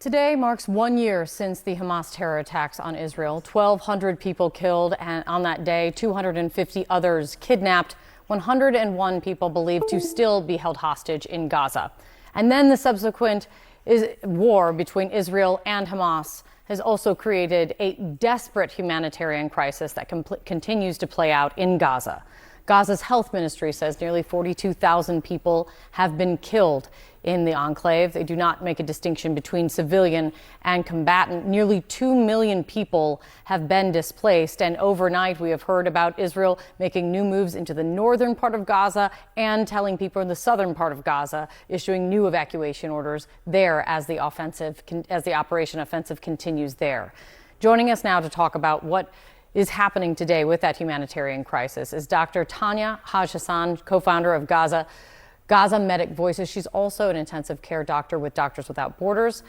Today marks 1 year since the Hamas terror attacks on Israel. 1,200 people killed, and on that day, 250 others kidnapped, 101 people believed to still be held hostage in Gaza. And then the subsequent war between Israel and Hamas has also created a desperate humanitarian crisis that continues to play out in Gaza. Gaza's health ministry says nearly 42,000 people have been killed in the enclave. They do not make a distinction between civilian and combatant. Nearly 2 million people have been displaced. And overnight, we have heard about Israel making new moves into the northern part of Gaza and telling people in the southern part of Gaza, issuing new evacuation orders there as the Operation Offensive continues there. Joining us now to talk about what is happening today with that humanitarian crisis is Dr. Tanya Haj-Hassan, co-founder of Gaza Medic Voices. She's also an intensive care doctor with Doctors Without Borders,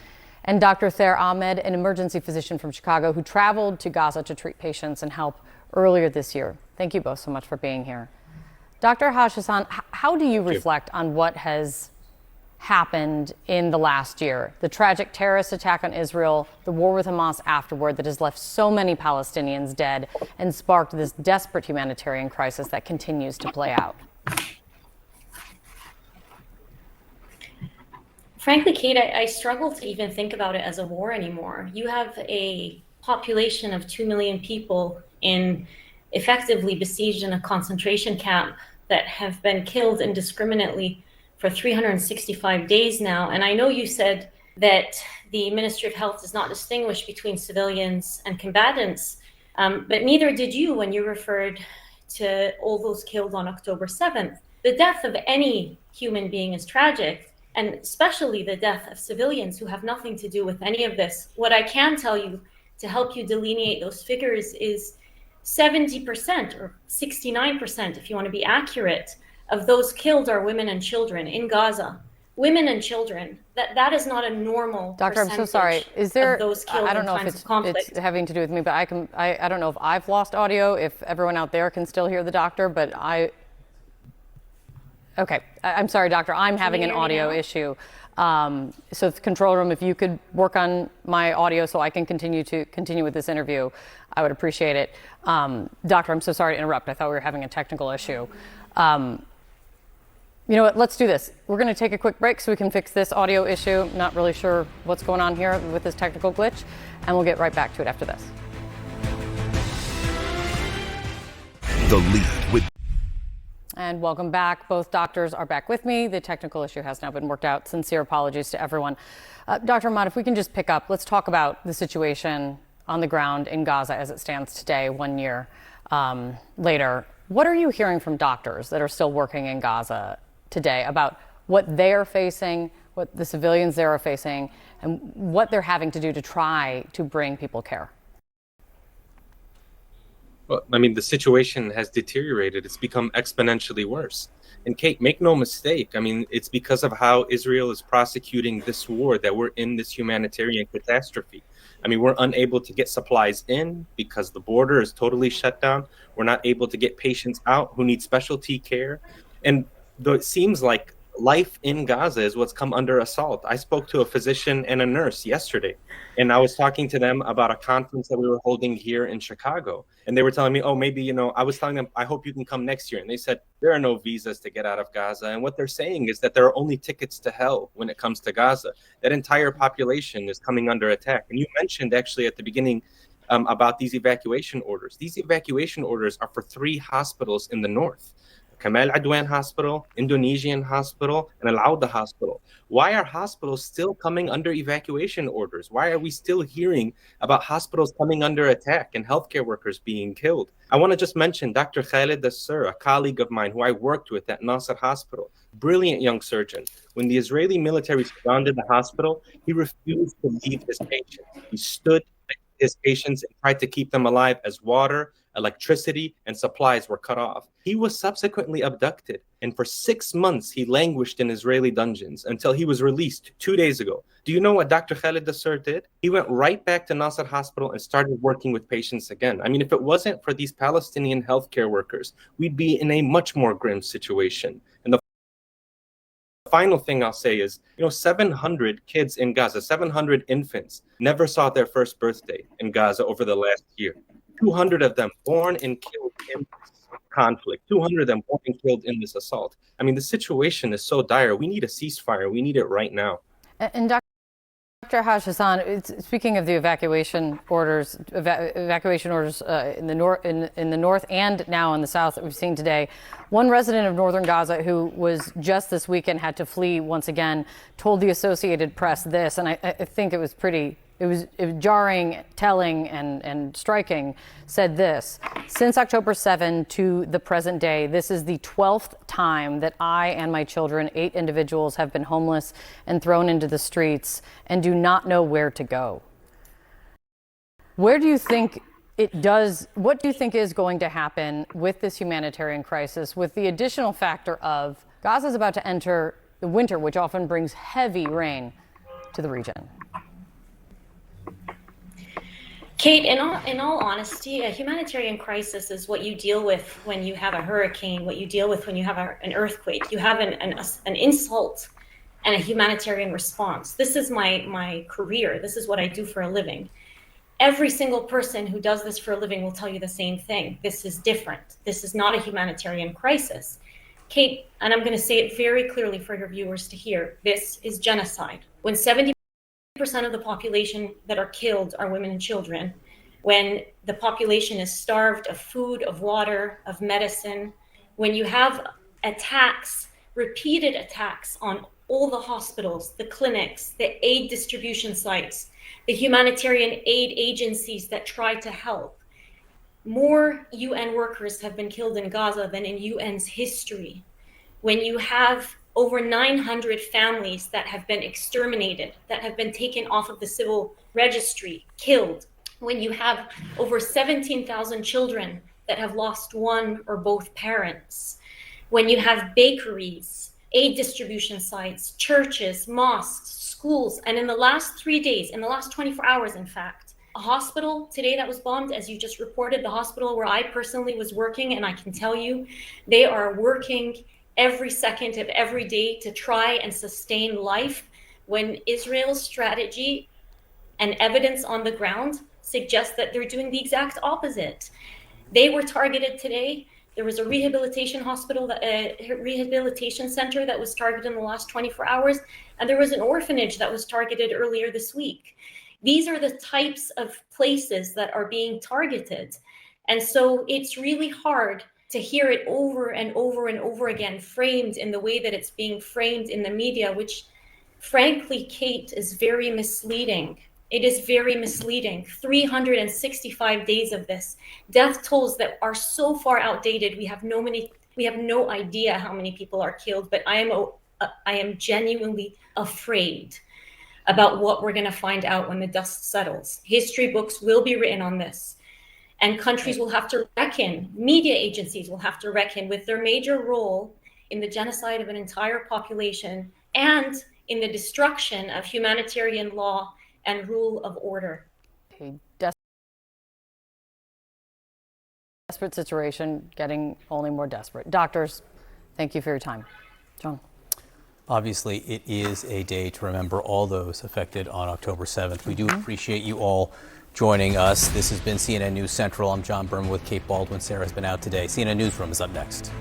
and Dr. Thayer Ahmed, an emergency physician from Chicago who traveled to Gaza to treat patients and help earlier this year. Thank you both so much for being here. Dr. Haj-Hassan, how do you reflect on what has happened in the last year? The tragic terrorist attack on Israel, the war with Hamas afterward that has left so many Palestinians dead and sparked this desperate humanitarian crisis that continues to play out. Frankly, Kate, I struggle to even think about it as a war anymore. You have a population of 2 million people effectively besieged in a concentration camp that have been killed indiscriminately for 365 days now. And I know you said that the Ministry of Health does not distinguish between civilians and combatants, but neither did you when you referred to all those killed on October 7th. The death of any human being is tragic, and especially the death of civilians who have nothing to do with any of this. What I can tell you to help you delineate those figures is 70% or 69%, if you want to be accurate, of those killed are women and children in Gaza. Women and children. That is not a normal Doctor, I'm so sorry. Is there? Of those killed I don't know in if times of conflict. it's having to do with me, but I don't know if I've lost audio. If everyone out there can still hear the doctor, but okay. I'm sorry, doctor. I'm having an audio issue. So the control room, if you could work on my audio so I can continue with this interview, I would appreciate it. Doctor, I'm so sorry to interrupt. I thought we were having a technical issue. You know what, let's do this. We're going to take a quick break so we can fix this audio issue. Not really sure what's going on here with this technical glitch, and we'll get right back to it after this. The Lead with. And welcome back. Both doctors are back with me. The technical issue has now been worked out. Sincere apologies to everyone. Dr. Ahmad, if we can just pick up, let's talk about the situation on the ground in Gaza as it stands today, 1 year later. What are you hearing from doctors that are still working in Gaza today about what they're facing, what the civilians there are facing, and what they're having to do to try to bring people care? Well, I mean, the situation has deteriorated. It's become exponentially worse. And Kate, make no mistake. I mean, it's because of how Israel is prosecuting this war that we're in this humanitarian catastrophe. I mean, we're unable to get supplies in because the border is totally shut down. We're not able to get patients out who need specialty care. And though it seems like life in Gaza is what's come under assault. I spoke to a physician and a nurse yesterday, and I was talking to them about a conference that we were holding here in Chicago. And they were telling me, oh, maybe, I was telling them, I hope you can come next year. And they said, there are no visas to get out of Gaza. And what they're saying is that there are only tickets to hell when it comes to Gaza. That entire population is coming under attack. And you mentioned actually at the beginning about these evacuation orders. These evacuation orders are for 3 hospitals in the north. Kamal Adwan Hospital, Indonesian Hospital, and Al Auda Hospital. Why are hospitals still coming under evacuation orders? Why are we still hearing about hospitals coming under attack and healthcare workers being killed? I want to just mention Dr. Khalid Assur, a colleague of mine who I worked with at Nasser Hospital, brilliant young surgeon. When the Israeli military surrounded the hospital, he refused to leave his patients. He stood with his patients and tried to keep them alive as water, electricity, and supplies were cut off. He was subsequently abducted, and for 6 months he languished in Israeli dungeons until he was released 2 days ago. Do you know what Dr. Khalid Assur did? He went right back to Nasser Hospital and started working with patients again. I mean, if it wasn't for these Palestinian healthcare workers, we'd be in a much more grim situation. And the final thing I'll say is, 700 kids in Gaza, 700 infants never saw their first birthday in Gaza over the last year. 200 of them born and killed in this conflict, 200 of them born and killed in this assault. I mean, the situation is so dire. We need a ceasefire. We need it right now. And Dr. Haj-Hassan, speaking of the evacuation orders in the north and now in the south that we've seen today, one resident of northern Gaza who was just this weekend had to flee once again told the Associated Press this, and I think it was jarring, telling, and striking, said this: since October 7 to the present day, this is the 12th time that I and my children, 8 individuals, have been homeless and thrown into the streets and do not know where to go. Where do you think what do you think is going to happen with this humanitarian crisis, with the additional factor of Gaza is about to enter the winter, which often brings heavy rain to the region? Kate, in all honesty, a humanitarian crisis is what you deal with when you have a hurricane, what you deal with when you have an earthquake. You have an insult and a humanitarian response. This is my career. This is what I do for a living. Every single person who does this for a living will tell you the same thing. This is different. This is not a humanitarian crisis. Kate, and I'm going to say it very clearly for your viewers to hear, this is genocide. When 70% of the population that are killed are women and children, when the population is starved of food, of water, of medicine, when you have attacks, repeated attacks on all the hospitals, the clinics, the aid distribution sites, the humanitarian aid agencies that try to help. More UN workers have been killed in Gaza than in UN's history. When you have over 900 families that have been exterminated, that have been taken off of the civil registry, killed, when you have over 17,000 children that have lost one or both parents, when you have bakeries, aid distribution sites, churches, mosques, schools, and in the last 3 days, in the last 24 hours, in fact, a hospital today that was bombed, as you just reported, the hospital where I personally was working, and I can tell you, they are working every second of every day to try and sustain life when Israel's strategy and evidence on the ground suggests that they're doing the exact opposite. They were targeted today. There was a rehabilitation center that was targeted in the last 24 hours, and there was an orphanage that was targeted earlier this week. These are the types of places that are being targeted. And so it's really hard to hear it over and over and over again, framed in the way that it's being framed in the media, which frankly, Kate, is very misleading. It is very misleading. 365 days of this. Death tolls that are so far outdated. We have no idea how many people are killed, but I am genuinely afraid about what we're going to find out when the dust settles. History books will be written on this. And countries will have to reckon, media agencies will have to reckon with their major role in the genocide of an entire population and in the destruction of humanitarian law and rule of order. A desperate situation, getting only more desperate. Doctors, thank you for your time. John. Obviously, it is a day to remember all those affected on October 7th. We do appreciate you all joining us. This has been CNN News Central. I'm John Berman with Kate Baldwin. Sarah's been out today. CNN Newsroom is up next.